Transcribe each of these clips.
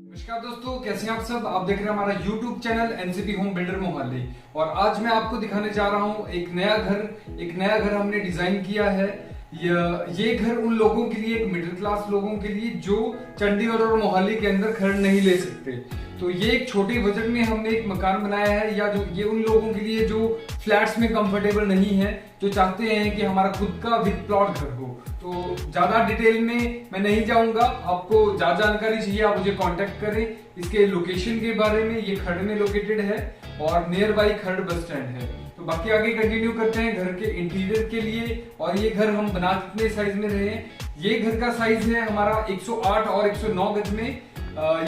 नमस्कार दोस्तों, कैसे हैं आप सब। आप देख रहे हैं हमारा YouTube channel NCP home builder Mohali. और आज मैं आपको दिखाने जा रहा हूं एक नया घर हमने डिजाइन किया है। ये घर उन लोगों के लिए, एक मिडिल क्लास लोगों के लिए जो चंडीगढ़ और मोहाली के अंदर घर नहीं ले सकते। तो ये एक छोटे बजट में हमने एक मकान बनाया है, या जो ये उन लोगों के लिए जो फ्लैट्स में कंफर्टेबल नहीं है, जो चाहते हैं कि हमारा खुद का विद प्लॉट घर हो। तो ज्यादा डिटेल में मैं नहीं जाऊंगा, आपको ज्यादा जानकारी चाहिए आप मुझे कांटेक्ट करें। इसके लोकेशन के बारे में, ये खरड़ में लोकेटेड है और near by Kharar bus stand है। तो बाकी आगे कंटिन्यू करते हैं घर के इंटीरियर के लिए। और ये घर हम बना कितने साइज में रहे हैं, ये घर का साइज है हमारा 108 और 109 गज में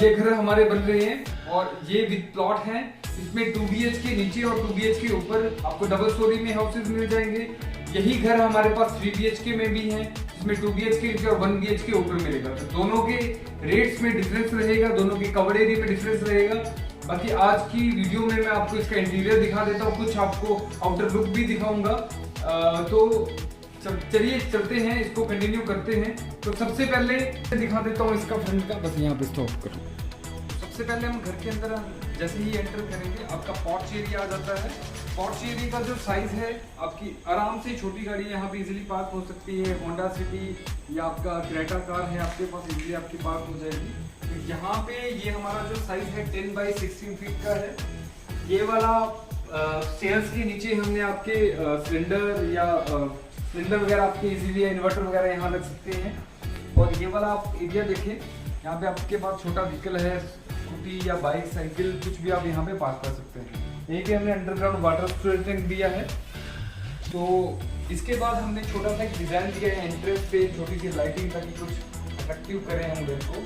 ये घर हमारे बन रहे हैं। और ये विद प्लॉट है, इसमें 2 BHK नीचे और 2 BHK ऊपर आपको डबल स्टोरी में हाउसेज मिल जाएंगे। यही घर हमारे पास 3 BHK में भी है, इसमें 2 BHK नीचे और 1 BHK ऊपर मिलेगा। तो दोनों के रेट्स में डिफरेंस रहेगा, दोनों के कवर एरिया में डिफरेंस रहेगा। बाकी आज की वीडियो में मैं आपको इसका इंटीरियर दिखा देता हूँ, कुछ आपको आउटर लुक भी दिखाऊंगा। तो चलिए चलते हैं, इसको कंटिन्यू करते हैं। तो सबसे पहले दिखा देता हूँ इसका फ्रंट का, बस यहाँ पे स्टॉप करो। सबसे पहले हम घर के अंदर जैसे ही एंटर करेंगे, आपका पोर्च एरिया आ जाता है। पोर्च एरिया का जो साइज है, आपकी आराम से छोटी गाड़ी यहाँ पे इजीली पार्क हो सकती है। होंडा सिटी या आपका क्रेटा कार है आपके पास, इजीली आपकी पार्क हो जाएगी। तो यहाँ पे ये हमारा जो साइज है 10 बाई 16 फीट का है। ये वाला स्टेयर्स के नीचे हमने आपके सिलेंडर वगैरह आपके इजीली इन्वर्टर वगैरह यहाँ रख सकते हैं। और ये वाला आप एरिया देखें, यहाँ पे आपके पास छोटा व्हीकल है, स्कूटी या बाइक, साइकिल, कुछ भी आप यहाँ पे पार्क कर सकते हैं। यहीं पे हमने अंडरग्राउंड वाटर स्टोरेज टैंक दिया है। तो इसके बाद हमने छोटा सा एक डिजाइन दिया है एंट्रेंस पे, छोटी सी लाइटिंग, ताकि कुछ अट्रैक्टिव करें हम घर को।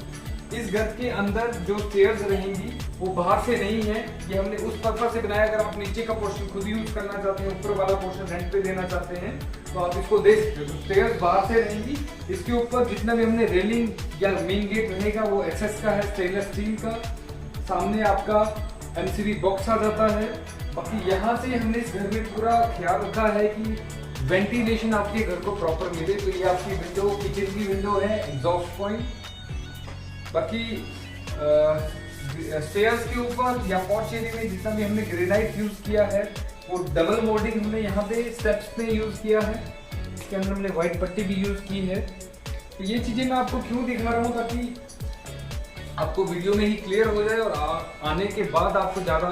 इस घर के अंदर जो स्टेयर्स रहेंगी वो बाहर से नहीं है, ये हमने उस पर्पज से बनाया। अगर आप नीचे का पोर्शन खुद यूज करना चाहते हैं, ऊपर वाला पोर्शन रेंट पे देना चाहते हैं, तो आप इसको दे सकते हो। तो स्टेयर्स बाहर से रहेंगी। इसके ऊपर जितना भी हमने रेलिंग या मेन गेट रहेगा वो एसएस का है, स्टेनलेस स्टील का। सामने आपका MCB बॉक्स आ जाता है। बाकी यहाँ से हमने इस घर में पूरा ख्याल रखा है कि वेंटिलेशन आपके घर को प्रॉपर मिले। तो ये आपकी विंडो, किचन की विंडो है, एग्जॉस्ट पॉइंट। बाकी स्टेयर्स के ऊपर या पोर्च एरिया में जितना भी हमने ग्रेनाइट यूज किया है, वो डबल मोल्डिंग हमने यहाँ पे स्टेप्स में यूज किया है। इसके अंदर हमने व्हाइट पट्टी भी यूज की है। तो ये चीजें मैं आपको क्यों दिखा रहा हूँ, ताकि आपको वीडियो में ही क्लियर हो जाए और आने के बाद आपको ज़्यादा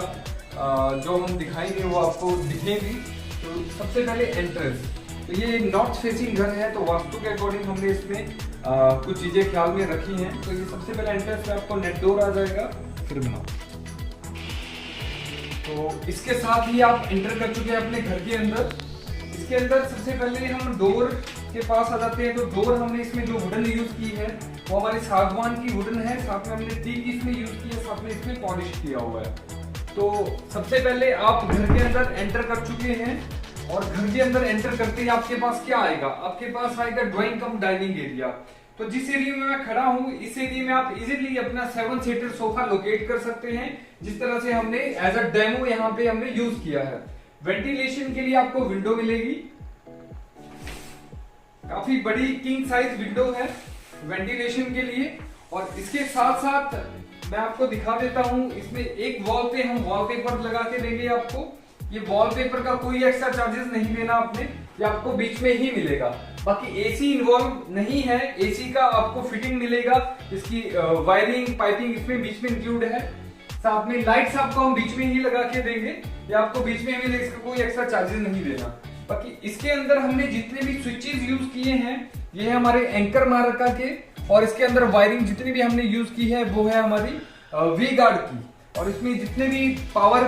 जो हम दिखाएंगे वो आपको दिखेगी। तो सबसे पहले एंट्रेंस, तो ये नॉर्थ फेसिंग घर है, तो वास्तु के अकॉर्डिंग हमने इसमें कुछ चीज़ें ख्याल में रखी हैं। तो ये सबसे पहले एंट्रेंस में आपको नेट डोर आ जाएगा, फिर बनाओ। तो इसके साथ ही आप एंटर कर चुके हैं अपने घर के अंदर। इसके अंदर सबसे पहले हम डोर के पास आ जाते हैं। तो डोर हमने इसमें जो वुडन यूज की है वो हमारी सागवान की वुडन है, साथ में हमने टीक इसमें यूज की है, साथ में इसमें पॉलिश किया हुआ है। तो सबसे पहले आप घर के अंदर एंटर कर चुके हैं, और घर के अंदर एंटर करते ही आपके पास क्या आएगा, आपके पास आएगा ड्राइंग कम डाइनिंग एरिया। तो जिस एरिया में मैं खड़ा हूँ, इस एरिया में आप इजीली अपना 7 सीटर सोफा लोकेट कर सकते हैं, जिस तरह से हमने एज अ डेमो यहाँ पे हमने यूज किया है। वेंटिलेशन के लिए आपको विंडो मिलेगी, काफी बड़ी किंग साइज विंडो है वेंटिलेशन के लिए। और इसके साथ साथ मैं आपको दिखा देता हूं, इसमें एक वॉल पे हम वॉलपेपर लगा के देंगे आपको। ये वॉलपेपर का कोई एक्स्ट्रा चार्जेस नहीं देना आपने, ये आपको बीच में ही मिलेगा। बाकी एसी इन्वॉल्व नहीं है, एसी का आपको फिटिंग मिलेगा, इसकी वायरिंग पाइपिंग इसमें बीच में इंक्लूड है। साथ में लाइट्स आपको हम बीच में ही लगा के देंगे, ये आपको बीच में मिलेगा, इसका कोई एक्स्ट्रा चार्जेस नहीं देना। बाकी इसके अंदर हमने जितने भी स्विचेस यूज किए हैं, ये है हमारे एंकर मार्का के। और इसके अंदर वायरिंग जितनी भी हमने यूज की है वो है हमारी वी गार्ड की। और इसमें जितने भी पावर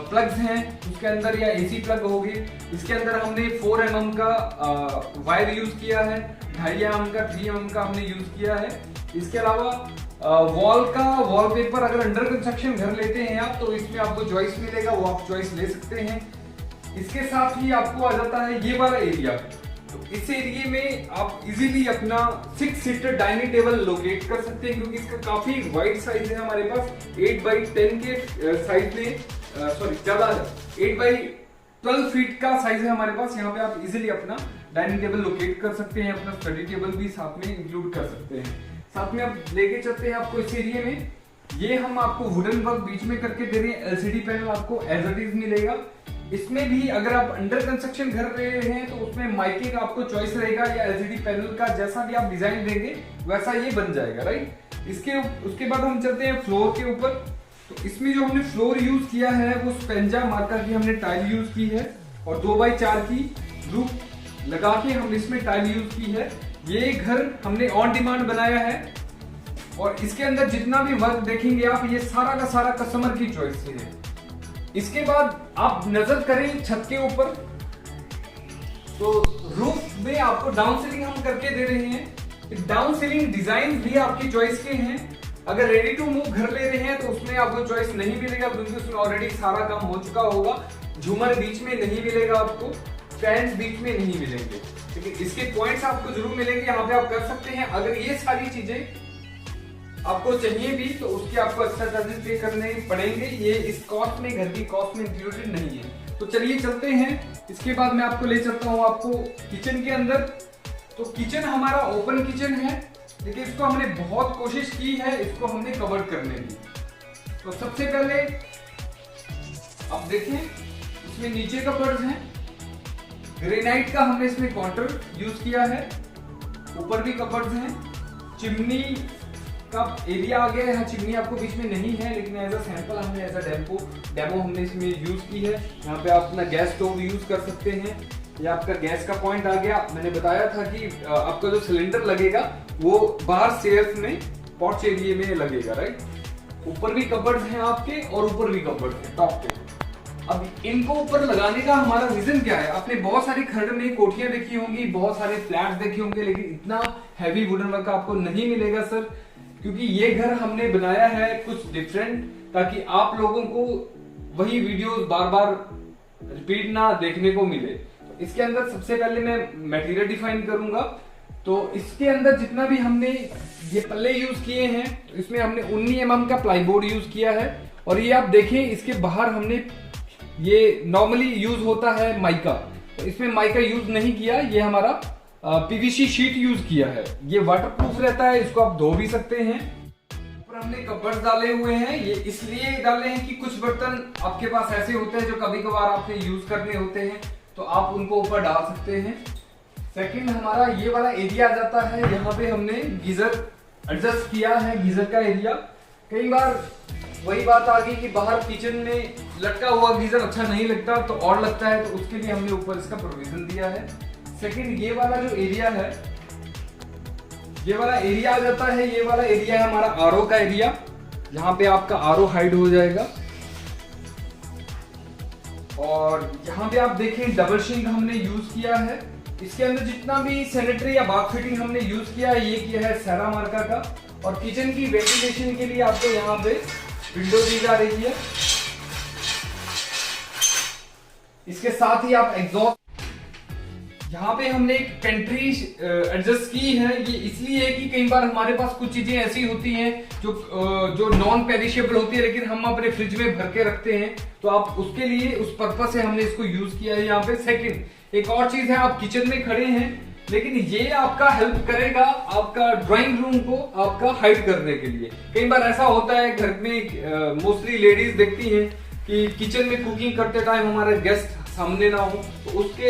प्लग्स हैं उसके अंदर, या एसी प्लग होगी, इसके अंदर हमने 4 mm का वायर यूज किया है, 2.5 mm का, 3 mm का हमने यूज किया है। इसके अलावा वॉलपेपर अगर अंडर कंस्ट्रक्शन घर लेते हैं आप, तो इसमें आपको चॉइस मिलेगा, वो आप चॉइस ले सकते हैं। इसके साथ ही आपको आ जाता है ये वाला एरिया। तो इस एरिया में आप इजीली अपना 6 सीटर डाइनिंग टेबल लोकेट कर सकते हैं, क्योंकि इसका काफी वाइड साइज है हमारे पास। 8 बाई 10 के साइज में, सॉरी ज्यादा 8 बाई 12 फीट का साइज है हमारे पास। यहाँ पे आप इजीली अपना डाइनिंग टेबल लोकेट कर सकते हैं, अपना स्टडी टेबल भी साथ में इंक्लूड कर सकते हैं। साथ में आप लेके चलते हैं आपको इस एरिया में। ये हम आपको वुडन वर्क बीच में करके दे रहे हैं। एलसीडी पैनल आपको एज इट इज मिलेगा। इसमें भी अगर आप अंडर कंस्ट्रक्शन घर ले रहे हैं तो उसमें माइके का आपको चॉइस रहेगा या एलसीडी पैनल का, जैसा भी आप डिजाइन देंगे वैसा ये बन जाएगा, राइट। उसके बाद हम चलते हैं फ्लोर के ऊपर। तो इसमें जो हमने फ्लोर यूज किया है वो स्पेंजा मार्का की हमने टाइल यूज की है और 2x4 की रूफ लगा के हमने इसमें टाइल यूज की है। ये घर हमने ऑन डिमांड बनाया है और इसके अंदर जितना भी वर्क देखेंगे आप, ये सारा का सारा कस्टमर की चॉइस से है। इसके बाद आप नजर करें छत के ऊपर, तो रूफ में आपको डाउन सीलिंग हम करके दे रहे हैं। डाउन सीलिंग डिजाइन भी आपकी चॉइस के हैं। अगर रेडी टू मूव घर ले रहे हैं तो उसमें आपको चॉइस नहीं मिलेगा क्योंकि उसमें ऑलरेडी सारा काम हो चुका होगा। झूमर बीच में नहीं मिलेगा आपको, फैंस बीच में नहीं मिलेंगे, लेकिन इसके पॉइंट्स आपको जरूर मिलेंगे। यहाँ पे आप कर सकते हैं। अगर ये सारी चीजें आपको चाहिए भी तो उसके आपको एक्स्ट्रा चार्जेस पे करने पड़ेंगे। ये इस कॉस्ट में, घर की कॉस्ट में इंक्लूडेड नहीं है। तो चलिए चलते हैं। इसके बाद मैं आपको ले चलता हूँ आपको किचन के अंदर। तो किचन हमारा ओपन किचन है, लेकिन इसको हमने बहुत कोशिश की है इसको हमने कवर करने की। तो सबसे पहले आप देखें, इसमें नीचे का फर्श है, ग्रेनाइट का हमने इसमें काउंटर यूज किया है। ऊपर भी कपड़े हैं। चिमनी का एरिया आ गया है। चिमनी आपको बीच में नहीं है, लेकिन एज अ सैंपल हमने एज अ डेमो हमने इसमें यूज की है। यहाँ पे आप अपना गैस स्टोव यूज कर सकते हैं। ये आपका गैस का पॉइंट आ गया। मैंने बताया था कि आपका जो सिलेंडर लगेगा वो बाहर स्टेयर्स में पॉर्च एरिया में लगेगा, राइट। ऊपर भी कपड़े हैं आपके और ऊपर भी कपड़े हैं टॉप पे। अब इनको ऊपर लगाने का हमारा रीजन क्या है? आपने बहुत सारी खरड़ में कोठियां देखी होंगी, बहुत सारे फ्लैट देखे होंगे, लेकिन इतना हैवी वुडन वर्क आपको नहीं मिलेगा सर, क्योंकि ये घर हमने बनाया है कुछ डिफरेंट, ताकि आप लोगों को वही वीडियोस बार बार रिपीट ना देखने को मिले। तो इसके अंदर सबसे पहले मैं मटेरियल डिफाइन करूंगा। तो इसके अंदर जितना भी हमने ये पल्ले यूज किए हैं, तो इसमें हमने 19 mm का प्लाईबोर्ड यूज किया है। और ये आप देखें, इसके बाहर हमने ये नॉर्मली यूज होता है माइका, तो इसमें माइका यूज नहीं किया। ये हमारा पीवीसी शीट यूज किया है। ये वाटरप्रूफ रहता है, इसको आप धो भी सकते हैं। ऊपर हमने कपड़े डाले हुए हैं। ये इसलिए डाले हैं कि कुछ बर्तन आपके पास ऐसे होते हैं जो कभी कभार आपने यूज करने होते हैं, तो आप उनको ऊपर डाल सकते हैं। सेकंड, हमारा ये वाला एरिया आ जाता है। यहाँ पे हमने गीजर एडजस्ट किया है, गीजर का एरिया। कई बार वही बात आ गई कि बाहर किचन में लटका हुआ गीजर अच्छा नहीं लगता, तो और लगता है, तो उसके लिए हमने ऊपर इसका प्रोविजन दिया है। सेकंड, ये वाला जो एरिया है, ये वाला एरिया आ जाता है। ये वाला एरिया है हमारा आरओ का एरिया। यहाँ पे आपका आरओ हाइड हो जाएगा। और यहाँ पे आप देखें डबल सिंक हमने यूज किया है। इसके अंदर जितना भी सैनिटरी या बाथ फिटिंग हमने यूज किया है, ये किया है सेरा मार्का का। और किचन की वेंटिलेशन के लिए आपको यहाँ पे विंडो दी जा रही है। इसके साथ ही आप एग्जॉस्ट, यहाँ पे हमने एक पेंट्री एडजस्ट की है। ये इसलिए है कि कई बार हमारे पास कुछ चीजें ऐसी होती हैं जो नॉन पेरिशेबल होती है, लेकिन हम अपने फ्रिज में भर के रखते हैं, तो आप उसके लिए, उस पर्पस से हमने इसको यूज किया है यहाँ पे। सेकंड, एक और चीज है, आप किचन में खड़े हैं, लेकिन ये आपका हेल्प करेगा आपका ड्राइंग रूम को आपका हाइड करने के लिए। कई बार ऐसा होता है घर में, मोस्टली लेडीज देखती हैं कि किचन में कुकिंग करते टाइम हमारे गेस्ट सामने ना हो, तो उसके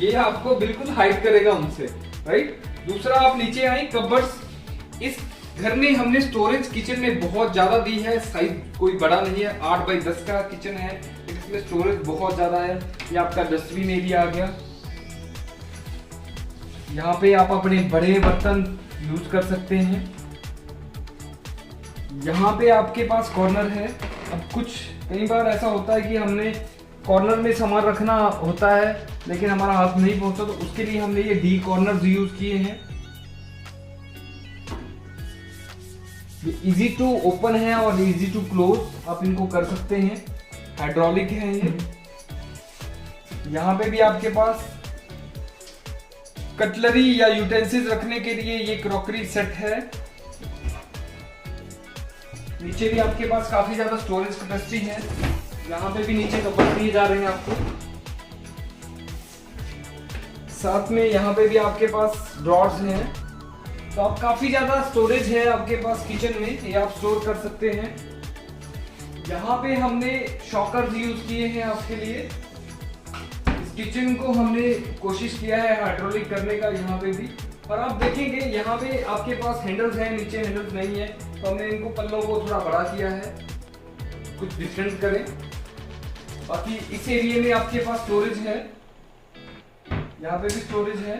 ये आपको बिल्कुल हाइड करेगा उनसे, राइट। दूसरा, आप नीचे आए, कबर्ड्स। इस घर में हमने स्टोरेज किचन में बहुत ज्यादा दी है। साइज कोई बड़ा नहीं है, 8x10 का किचन है, लेकिन इसमें स्टोरेज बहुत ज्यादा है। ये आपका डस्टबिन एरिया आ गया। यहाँ पे आप अपने बड़े बर्तन यूज कर सकते हैं। यहाँ पे आपके पास कॉर्नर है। अब कुछ कई बार ऐसा होता है कि हमने कॉर्नर में सामान रखना होता है, लेकिन हमारा हाथ नहीं पहुंचता, तो उसके लिए हमने ये डी कॉर्नर्स यूज किए हैं। ये इजी टू ओपन है और इजी टू क्लोज, आप इनको कर सकते हैं। हाइड्रोलिक है ये। यहाँ पे भी आपके पास कटलरी या यूटेंसिल्स रखने के लिए ये क्रॉकरी सेट है। नीचे भी आपके पास काफी ज्यादा स्टोरेज कैपेसिटी है। यहाँ पे भी नीचे कपड़े दिए जा रहे हैं आपको। साथ में यहाँ पे भी आपके पास ड्रॉर्स हैं। तो आप काफी ज्यादा स्टोरेज है आपके पास किचन में, ये आप स्टोर कर सकते हैं। यहाँ पे हमने शॉकर्स यूज किए हैं आपके लिए। इस किचन को हमने कोशिश किया है हाइड्रोलिक करने का यहाँ पे भी, पर आप देखेंगे यहाँ पे आपके पास हैंडल्स हैं, नीचे हैंडल्स नहीं है, तो हमने इनको पल्लों को थोड़ा बड़ा किया है, कुछ डिफरेंट करें। बाकी इस एरिया में आपके पास स्टोरेज है, यहाँ पे भी स्टोरेज है,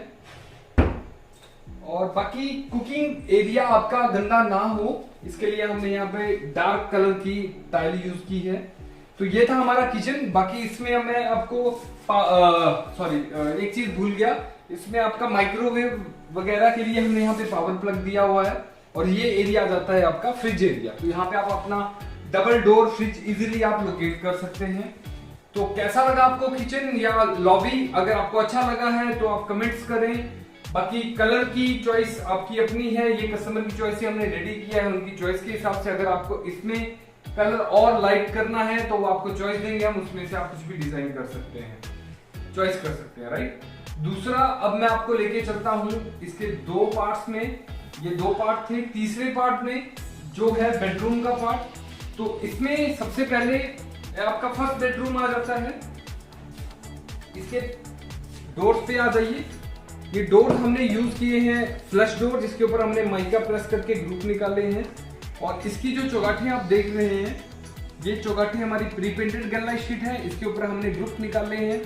और बाकी कुकिंग एरिया आपका गंदा ना हो इसके लिए हमने यहाँ पे डार्क कलर की टाइल यूज की है। तो ये था हमारा किचन। बाकी इसमें मैं आपको एक चीज भूल गया, इसमें आपका माइक्रोवेव वगैरह के लिए हमने यहाँ पे पावर प्लग दिया हुआ है, और ये एरिया आ जाता है आपका फ्रिज एरिया। तो यहाँ पे आप अपना डबल डोर फ्रिज इजीली आप लोकेट कर सकते हैं। तो कैसा लगा आपको किचन या लॉबी? अगर आपको अच्छा लगा है तो आप कमेंट्स करें। बाकी कलर की चॉइस आपकी अपनी है, ये कस्टमर की चॉइस से हमने रेडी किया है, उनकी चॉइस के हिसाब से। अगर आपको इसमें कलर और लाइट करना है तो वो आपको चॉइस देंगे, हम उसमें से आप कुछ भी डिजाइन कर सकते हैं, चॉइस कर सकते हैं, राइट। दूसरा, अब मैं आपको लेके चलता हूं इसके दो पार्ट्स में। ये दो पार्ट थे, तीसरे पार्ट में जो है बेडरूम का पार्ट। तो इसमें सबसे पहले आपका फर्स्ट बेडरूम आ जाता है। इसके डोर्स पे आ जाइए। ये डोर हमने यूज किए हैं फ्लश डोर, जिसके ऊपर हमने माइका प्रेस करके ग्रुप निकाले हैं। और इसकी जो चौगाठे आप देख रहे हैं, ये चौगाठे हमारी प्री पेंटेड गनलाइट शीट है, इसके ऊपर हमने ग्रुप निकाले हैं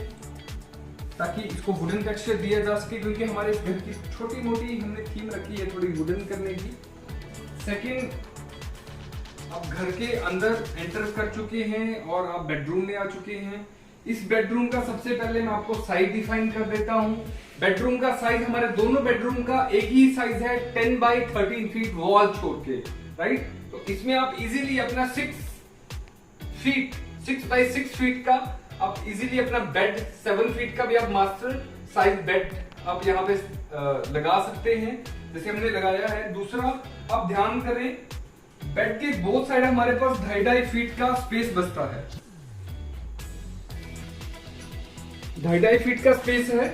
ताकि इसको वुडन टेक्सचर दिया जा सके, क्योंकि हमारे इस घर की छोटी मोटी हमने थीम रखी है थोड़ी वुडन करने की। सेकंड, आप घर के अंदर एंटर कर चुके हैं और आप बेडरूम में आ चुके हैं। इस बेडरूम का सबसे पहले मैं आपको साइज डिफाइन कर देता हूं। बेडरूम का साइज हमारे दोनों बेडरूम का एक ही साइज है, 10 बाई 13 फीट वॉल छोड़ के, राइट। तो इसमें आप इजीली अपना 6 बाई 6 फीट का आप इजीली अपना बेड, 7 फीट का भी आप मास्टर साइज बेड आप यहाँ पे लगा सकते हैं, जैसे हमने लगाया है। दूसरा, आप ध्यान करें, बेड के बोथ साइड हमारे पास 2.5 फीट का स्पेस बचता है, 2.5 फीट का स्पेस है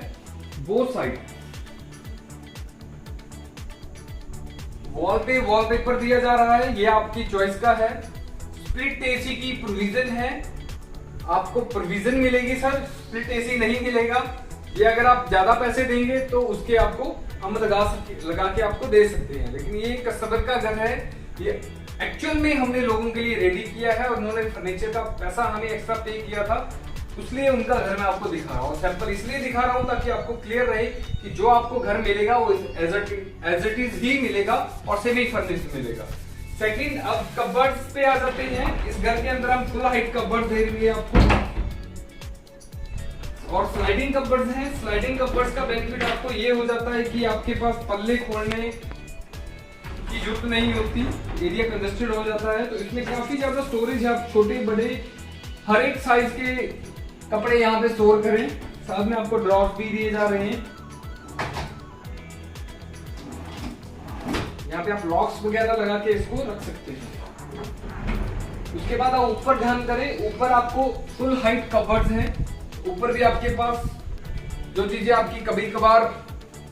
बोथ साइड। वॉल पे वॉलपेपर दिया जा रहा है, ये आपकी चॉइस का है। स्प्लिट एसी की प्रोविजन है, आपको प्रोविजन मिलेगी सर, स्प्लिट एसी नहीं मिलेगा। ये अगर आप ज्यादा पैसे देंगे तो उसके आपको हम लगा के आपको दे सकते हैं, लेकिन ये कस्टमर का घर है, ये एक्चुअल में हमने लोगों के लिए रेडी किया है और उन्होंने फर्नीचर का पैसा हमें एक्स्ट्रा पे किया था, इसलिए उनका घर मैं आपको दिखा रहा हूँ। सैंपल इसलिए दिखा रहा हूँ ताकि आपको क्लियर रहे कि जो आपको घर मिलेगा वो एज इट इज ही मिलेगा और सेमी फर्निश्ड मिलेगा। सेकंड, अब कबर्ड्स पे आ जाते हैं। इस घर के अंदर हम फुल हाइट कबर्ड दे देंगे आपको, और स्लाइडिंग कबर्ड्स हैं। स्लाइडिंग कबर्ड्स का बेनिफिट आपको ये हो जाता है कि आपके पास पल्ले खोलने की जरूरत नहीं होती, एरिया कंजेस्टेड हो जाता है। तो इसमें काफी ज्यादा स्टोरेज है, आप छोटे बड़े हर एक साइज के कपड़े यहाँ पे स्टोर करें। साथ में आपको ड्रॉर्स भी दिए जा रहे हैं, यहाँ पे आप लॉक्स वगैरह लगा के इसको रख सकते हैं। उसके बाद आप ऊपर ध्यान करें, ऊपर आपको फुल हाइट कबर्ड्स हैं। ऊपर भी आपके पास जो चीजें आपकी कभी कभार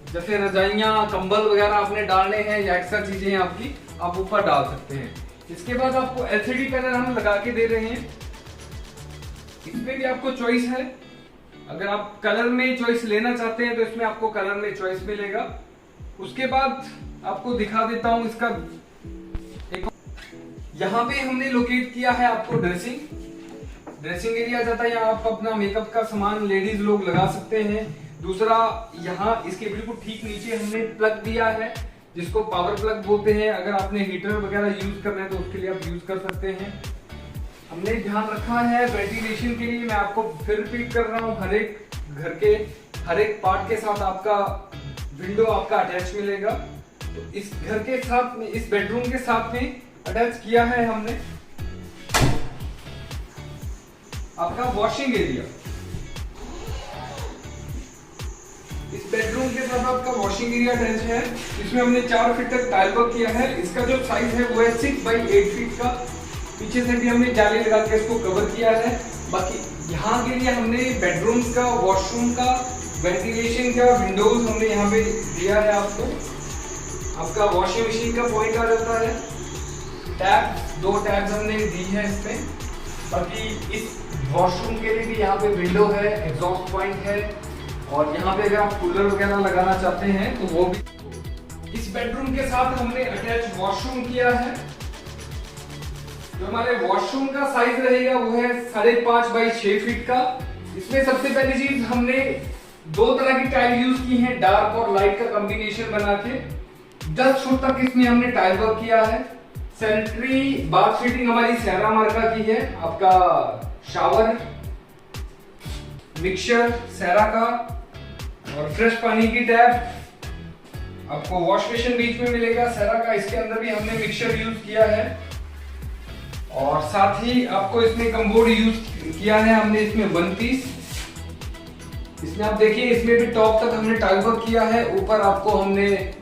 जैसे रजाइयां, कंबल वगैरह आपने डालने हैं या एक्स्ट्रा चीजें आपकी, आप ऊपर डाल सकते हैं। इसके बाद आपको एलसीडी पैनल हम लगा के दे रहे हैं, इसमें भी आपको चॉइस है। अगर आप कलर में चॉइस लेना चाहते हैं तो इसमें आपको कलर में चॉइस मिलेगा। उसके बाद आपको दिखा देता हूं इसका एक, यहाँ पे हमने लोकेट किया है आपको ड्रेसिंग एरिया जाता है, यहाँ आप अपना मेकअप का सामान लेडीज लोग लगा सकते हैं। दूसरा, यहाँ इसके बिल्कुल ठीक नीचे हमने प्लग दिया है जिसको पावर प्लग बोलते हैं। अगर आपने हीटर वगैरह यूज करना है तो उसके लिए आप यूज कर सकते हैं। हमने ध्यान रखा है वेंटिलेशन के लिए, मैं आपको फिर रिपीट कर रहा हूँ, हर एक घर के हर एक पार्ट के साथ आपका विंडो आपका अटैच मिलेगा। तो इस घर के साथ में, इस बेडरूम के साथ में अटैच किया है हमने आपका वॉशिंग एरिया। इस बेडरूम के साथ आपका वॉशिंग एरिया अटैच है, इसमें हमने 4 फीट तक टाइल वर्क किया है। इसका जो साइज है वो है 6 बाई 8 फीट का। पीछे से भी हमने जाली लगा के इसको कवर किया है। बाकी यहाँ के लिए हमने बेडरूम्स का, वॉशरूम का, वेंटिलेशन का, विंडोज हमने यहाँ पे दिया है आपको। आपका वॉशिंग मशीन का पॉइंट आ जाता है। टैब, 2 टैब्स हमने दी है इसमें। बाकी इस वॉशरूम के लिए भी यहाँ पे विंडो है, एग्जॉस्ट पॉइंट है, और यहाँ पे अगर आप कूलर वगैरह लगाना चाहते हैं तो वो भी। इस बेडरूम के साथ हमने अटैच वॉशरूम किया है। जो हमारे वॉशरूम का साइज रहेगा वो है 5.5 बाई 6 फीट का। इसमें सबसे पहली चीज हमने 2 तरह की टाइल यूज की है, डार्क और लाइट का कॉम्बिनेशन बना के 10 फुट तक इसमें हमने टाइल वर्क किया है। सेंट्री बाथ फिटिंग हमारी सेरा मार्का की है। आपका शावर मिक्सर सेरा का, और फ्रेश पानी की टैप। आपको वॉश बेसिन बीच में मिलेगा सेरा का, इसके अंदर भी हमने मिक्सर यूज किया है। और साथ ही आपको इसमें कमबोर्ड यूज किया है हमने इसमें 1 पीस। इसमें आप देखिए, इसमें भी टॉप तक हमने टाइल वर्क किया है, ऊपर आपको हमने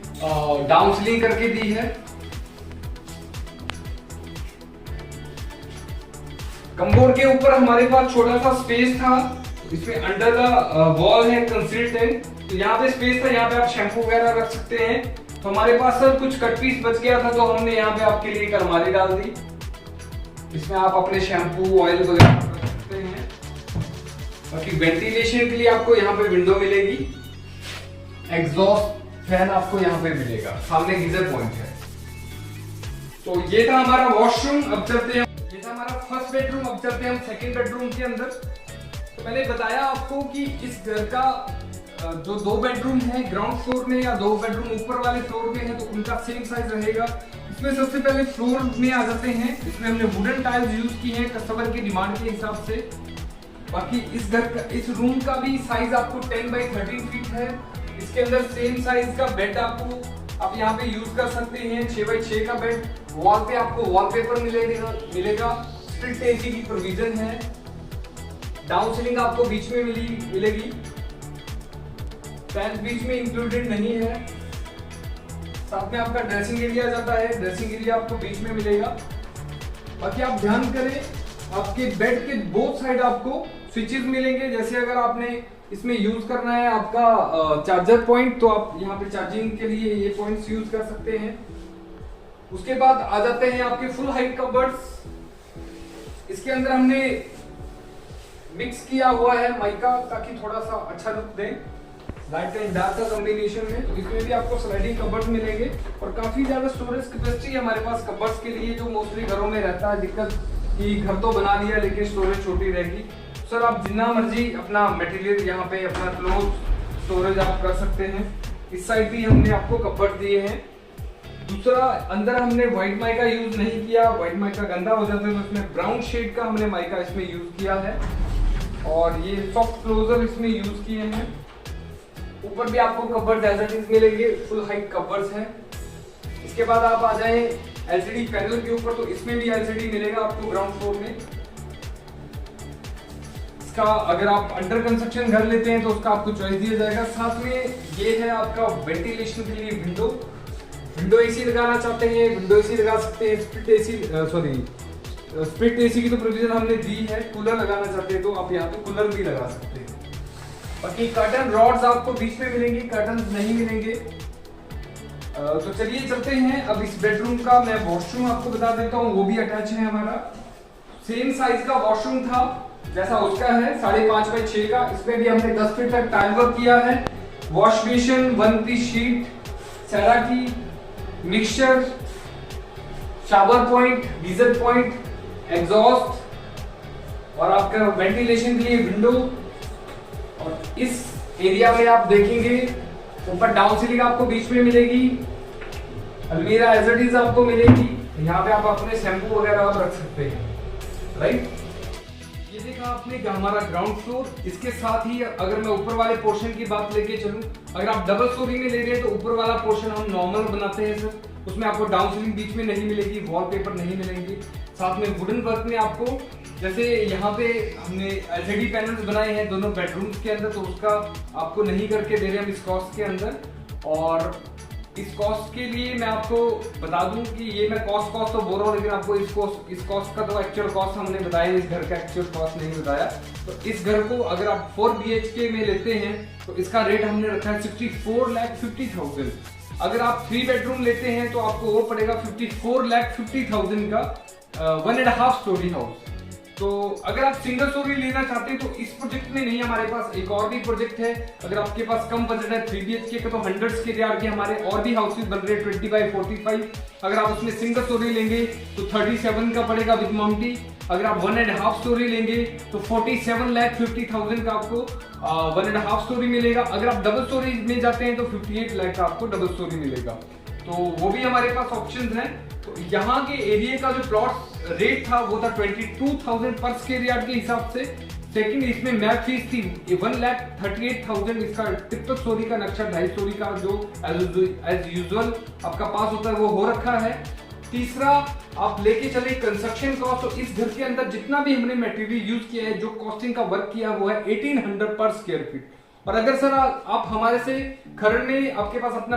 डाउन सीलिंग करके दी है। कमबोर्ड के ऊपर हमारे पास छोटा सा स्पेस था, इसमें अंडर द वॉल है कंसील्ड टेंट, तो यहाँ पे स्पेस था, यहाँ पे आप शैम्पू वगैरह रख सकते हैं। तो हमारे पास सर कुछ कट पीस बच गया था, तो हमने यहाँ पे आपके लिए एक अलमारी डाल दी। इसमें आप अपने शैम्पू ऑयल वगैरह रख सकते हैं। बाकी वेंटिलेशन के लिए आपको यहाँ पे विंडो मिलेगी, एग्जॉस्ट फैन आपको यहाँ पे मिलेगा, सामने गीजर पॉइंट है। तो ये था हमारा वॉशरूम। अब चलते हैं, ये था हमारा फर्स्ट बेडरूम। अब चलते हैं हम सेकंड बेडरूम के अंदर। तो मैंने बताया आपको कि इस घर का जो 2 बेडरूम है ग्राउंड फ्लोर में, या 2 बेडरूम ऊपर वाले फ्लोर में है, तो उनका सेम साइज रहेगा। इसमें सबसे पहले फ्लोर में आ जाते हैं। इसमें हमने वुडन टाइल्स यूज की हैं कस्टमर की डिमांड के हिसाब से। बाकी इस घर का, इस रूम का भी साइज आपको 10 बाई 13 फीट है। इसके अंदर सेम साइज का बेड आपको आप यहाँ पे यूज कर सकते हैं, 6 बाई 6 का बेड। वॉल पे आपको वॉलपेपर मिलेगा। स्प्लिट एसी की प्रोविजन है। डाउन सीलिंग आपको बीच में मिलेगी। फैन बीच में इंक्लूडेड नहीं है। साथ में आपका ड्रेसिंग एरिया जाता है, ड्रेसिंग एरिया आपको बीच में मिलेगा। बाकी आप ध्यान करें, आपके बेड के बोथ साइड आपको स्विचेस मिलेंगे। जैसे अगर आपने इसमें यूज करना है आपका चार्जर पॉइंट, तो आप यहाँ पे चार्जिंग के लिए ये पॉइंट्स यूज कर सकते हैं। उसके बाद आ जाते हैं आपके फुल हाइट कबर्ड्स। इसके अंदर हमने मिक्स किया हुआ है माइका, ताकि थोड़ा सा अच्छा look they, light and dark का कॉम्बिनेशन में। तो इसमें भी आपको स्लाइडिंग कबर्ड मिलेंगे, और काफी ज्यादा स्टोरेज कैपेसिटी है हमारे पास कबर्ड्स के लिए, जो मोस्टली घरों में रहता है दिक्कत कि घर तो बना लिया लेकिन स्टोरेज छोटी रहेगी। सर आप जितना मर्जी अपना मटेरियल यहाँ पे अपना क्लोथ स्टोरेज आप कर सकते हैं। इस साइड भी हमने आपको कबर्ड दिए हैं। दूसरा, अंदर हमने व्हाइट माइका यूज नहीं किया, व्हाइट माइका गंदा हो जाता है, तो इसमें ब्राउन शेड का हमने माइका इसमें यूज किया है। और ये सॉफ्ट क्लोजर इसमें यूज किए हैं। ऊपर भी आपको कबर्ड एज इट इज मिलेंगे, फुल हाइट कबर्ड्स हैं। इसके बाद आप आ जाएं एलसीडी पैनल के ऊपर, तो इसमें भी एलसीडी मिलेगा आपको ग्राउंड फ्लोर में। इसका अगर आप अंडर कंस्ट्रक्शन घर लेते हैं तो उसका आपको चॉइस दिया जाएगा। साथ में ये है आपका वेंटिलेशन के लिए विंडो एसी लगाना चाहते हैं विंडो एसी लगा सकते हैं। स्प्लिट एसी की तो प्रोविजन हमने दी है। कूलर लगाना चाहते हैं तो आप यहाँ पे कूलर भी लगा सकते हैं। बाकी कर्टन रॉड्स आपको बीच में मिलेंगे, कर्टन नहीं मिलेंगे। तो चलिए चलते हैं। अब इस बेडरूम का मैं वॉशरूम आपको बता देता हूँ, वो भी अटैच है हमारा। सेम साइज का वॉशरूम था जैसा उसका है, 5.5 बाई 6 का। इसमें भी हमने 10 फीट तक टाइल वर्क किया है। वॉश बेसिन 1 पीस शीट सेरा की, mixture, shower point, geyser point, exhaust, और आपका वेंटिलेशन के लिए विंडो। और इस एरिया में आप देखेंगे ऊपर डाउन सीलिंग आपको बीच में मिलेगी, अलमीरा एज इट इज आपको मिलेगी। यहाँ पे आप अपने शैम्पू वगैरह आप रख सकते हैं, राइट। ये देखा आपने हमारा ग्राउंड फ्लोर। इसके साथ ही अगर मैं ऊपर वाले पोर्शन की बात लेके चलूं, अगर आप डबल स्टोरी में ले रहे हैं तो ऊपर वाला पोर्शन हम नॉर्मल बनाते हैं सर। उसमें आपको डाउन सीलिंग बीच में नहीं मिलेगी, वॉलपेपर नहीं मिलेंगे। साथ में वुडन वर्क में आपको, जैसे यहाँ पे हमने एलसीडी पैनल्स बनाए हैं दोनों बेडरूम्स के अंदर, तो उसका आपको नहीं करके दे रहे हम इस कॉस्ट के अंदर। और इस कॉस्ट के लिए मैं आपको बता दूं कि ये मैं कॉस्ट तो बोल रहा हूँ, लेकिन आपको इस कॉस्ट का तो एक्चुअल कॉस्ट हमने बताया, इस घर का एक्चुअल कॉस्ट नहीं बताया। तो इस घर को अगर आप 4 BHK में लेते हैं तो इसका रेट हमने रखा है 64,50,000। अगर आप 3 बेडरूम लेते हैं तो आपको वो पड़ेगा 54,50,000 का 1.5 स्टोरी हाउस। तो अगर आप सिंगल स्टोरी लेना चाहते हैं तो इस प्रोजेक्ट में नहीं, हमारे पास एक और भी प्रोजेक्ट है। अगर आपके पास कम बजट है 3 BHK का तो हंड्रेड्स के यार्ड के हमारे और भी हाउसेस बन रहे हैं 25-45। अगर आप उसमें सिंगल स्टोरी लेंगे तो 37 का पड़ेगा विद माउंटी। अगर आप 1.5 स्टोरी लेंगे तो 47,50,000 का आपको 1.5 स्टोरी मिलेगा। अगर आप डबल स्टोरी में जाते हैं तो 58 लाख का आपको डबल स्टोरी मिलेगा। तो वो भी हमारे पास ऑप्शंस हैं। तो यहाँ के एरिया का जो प्लॉट रेट था वो था 22,000 पर स्क्वायर यार्ड के हिसाब से। सेकंड, इसमें मैप फीस थी 1,38,000। इसका ट्रिपल स्टोरी का नक्शा 2.5 स्टोरी का जो एज यूजुअल आपका पास होता है वो हो रखा है। तीसरा, आप लेके चले कंस्ट्रक्शन कॉस्ट। तो इस घर के अंदर जितना भी हमने मटेरियल यूज किया है, जो कॉस्टिंग का वर्क किया वो है 1800 पर स्क्वायर फीट। और अगर सर आप हमारे से खरड़ने आपके पास अपना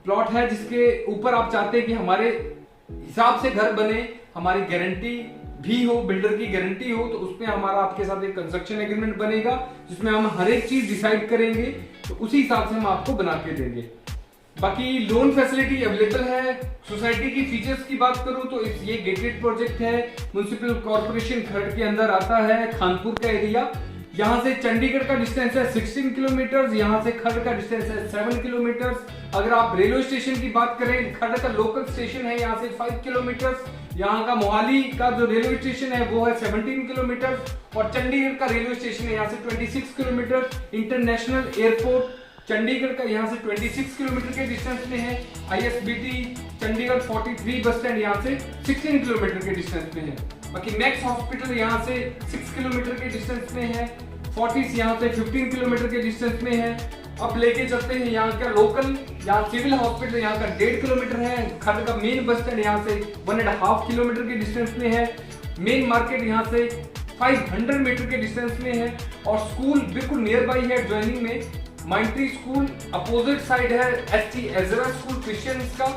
प्लॉट है जिसके ऊपर आप चाहते हैं कि हमारे हिसाब से घर बने, हमारी गारंटी भी हो, बिल्डर की गारंटी हो, तो उसमें हमारा आपके साथ एक कंस्ट्रक्शन एग्रीमेंट बनेगा जिसमें हम हर एक चीज डिसाइड करेंगे, तो उसी हिसाब से हम आपको बना के देंगे। बाकी लोन फैसिलिटी अवेलेबल है। सोसाइटी की फीचर्स की बात करूं तो ये गेटेड प्रोजेक्ट है, म्युनिसिपल कॉर्पोरेशन खरड़ के अंदर आता है, खानपुर का एरिया। यहाँ से चंडीगढ़ का डिस्टेंस है 16 किलोमीटर, यहाँ से खरड़ का डिस्टेंस है 7 किलोमीटर। अगर आप रेलवे स्टेशन की बात करें, खरड़ का लोकल स्टेशन है यहाँ से 5 किलोमीटर। यहाँ का मोहाली का जो रेलवे स्टेशन है वो है 17 किलोमीटर और चंडीगढ़ का रेलवे स्टेशन है यहाँ से 26 किलोमीटर। इंटरनेशनल एयरपोर्ट चंडीगढ़ का यहाँ से 26 किलोमीटर के डिस्टेंस में है। ISBT चंडीगढ़ 43 बस स्टैंड यहाँ से 16 किलोमीटर के डिस्टेंस में है। बाकी मैक्स हॉस्पिटल यहाँ से 6 किलोमीटर के डिस्टेंस में है। फोर्टिस यहाँ से 15 किलोमीटर के डिस्टेंस में है। अब लेके चलते हैं यहाँ का लोकल, यहाँ सिविल हॉस्पिटल यहाँ का 1.5 किलोमीटर है। खरड़ का मेन बस स्टैंड यहाँ से 1.5 किलोमीटर के डिस्टेंस में है। मेन मार्केट यहाँ से 500 मीटर के डिस्टेंस में है और स्कूल बिल्कुल नियर बाई है ज्वाइनिंग में। माइंट्री स्कूल अपोजिट साइड है ST एजरा स्कूल क्रिश्चियंस का।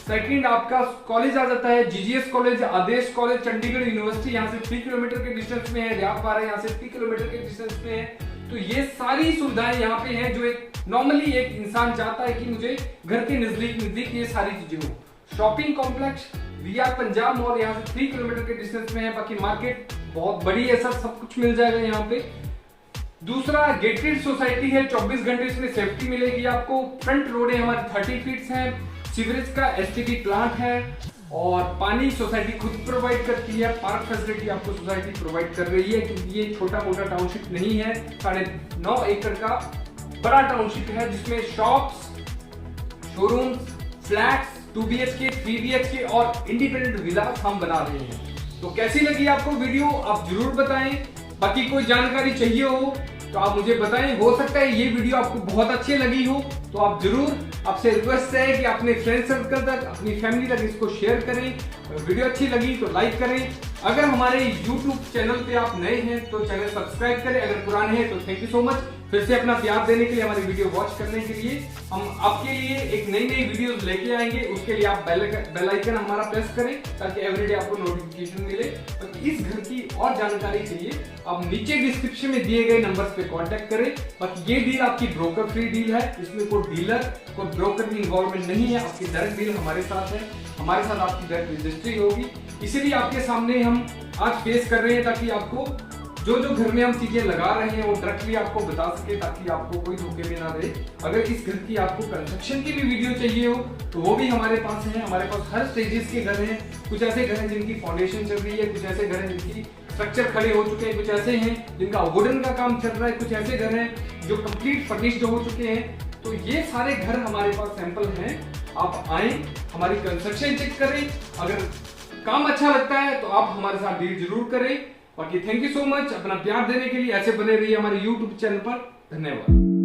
सेकंड, आपका कॉलेज आ जाता है GGS कॉलेज, आदेश कॉलेज, चंडीगढ़ यूनिवर्सिटी यहाँ से 3 किलोमीटर के डिस्टेंस में है। रियापारा यहाँ से 3 किलोमीटर के डिस्टेंस में है। तो ये सारी सुविधाएं यहाँ पे हैं जो एक नॉर्मली एक इंसान चाहता है कि मुझे घर के नजदीक ये सारी चीजें हो। Shopping complex VR Punjab mall यहाँ से 3 किलोमीटर के डिस्टेंस में है। बाकी मार्केट बहुत बड़ी है सर, सब कुछ मिल जाएगा यहाँ पे। दूसरा, गेटेड सोसाइटी है, 24 घंटे इसमें सेफ्टी मिलेगी आपको। फ्रंट रोड है हमारे 30 फीट है। सीवरेज का STP प्लांट है और पानी सोसाइटी खुद प्रोवाइड करती है। पार्क फैसिलिटी आपको सोसाइटी प्रोवाइड कर रही है क्योंकि ये छोटा मोटा टाउनशिप नहीं है, 9.5 एकड़ का बड़ा टाउनशिप है जिसमें shops, showrooms, flats, 2 BHK, 3 BHK और इंडिपेंडेंट विलास हम बना रहे हैं। तो कैसी लगी आपको वीडियो आप जरूर बताएं। बाकी कोई जानकारी चाहिए हो तो आप मुझे बताएं। हो सकता है ये वीडियो आपको बहुत अच्छी लगी हो तो आप जरूर, आपसे रिक्वेस्ट है कि अपने फ्रेंड सर्कल तक, अपनी फैमिली तक इसको शेयर करें। वीडियो अच्छी लगी तो लाइक करें। अगर हमारे YouTube चैनल पे आप नए हैं तो चैनल सब्सक्राइब करें। अगर पुराने हैं तो थैंक यू सो मच फिर से अपना प्यार देने के लिए, हमारी वीडियो वॉच करने के लिए। हम आपके लिए एक नई वीडियोस लेके आएंगे, उसके लिए आप बेल आइकन हमारा प्रेस करें ताकि एवरीडे आपको नोटिफिकेशन मिले। तो इस घर की और जानकारी चाहिए आप नीचे डिस्क्रिप्शन में दिए गए नंबर्स पे कांटेक्ट करें। बाकी ये डील आपकी ब्रोकर फ्री डील है, इसमें कोई डीलर कोई ब्रोकर की इन्वॉल्वमेंट नहीं है। आपकी डायरेक्ट डील हमारे साथ है, हमारे साथ आपकी डायरेक्ट रजिस्ट्री होगी। इसीलिए आपके सामने हम आज फेस कर रहे हैं ताकि आपको जो घर में हम चीजें लगा रहे हैं वो डायरेक्टली आपको बता सके, ताकि आपको कोई धोखे में ना रहे। अगर इस घर की आपको कंस्ट्रक्शन की भी वीडियो चाहिए हो तो वो भी हमारे पास है। हमारे पास हर स्टेजेस के घर हैं। कुछ ऐसे घर हैं जिनकी फाउंडेशन चल रही है, कुछ ऐसे घर हैं जिनकी स्ट्रक्चर खड़े हो चुके हैं, कुछ ऐसे हैं जिनका वुडन का काम चल रहा है, कुछ ऐसे घर हैं जो कंप्लीट फर्निश्ड हो चुके हैं। तो ये सारे घर हमारे पास सैंपल हैं। आप आए, हमारी कंस्ट्रक्शन चेक करें। अगर काम अच्छा लगता है तो आप हमारे साथ डील जरूर करें। बाकी थैंक यू सो मच अपना प्यार देने के लिए। ऐसे बने रहिए हमारे YouTube चैनल पर। धन्यवाद।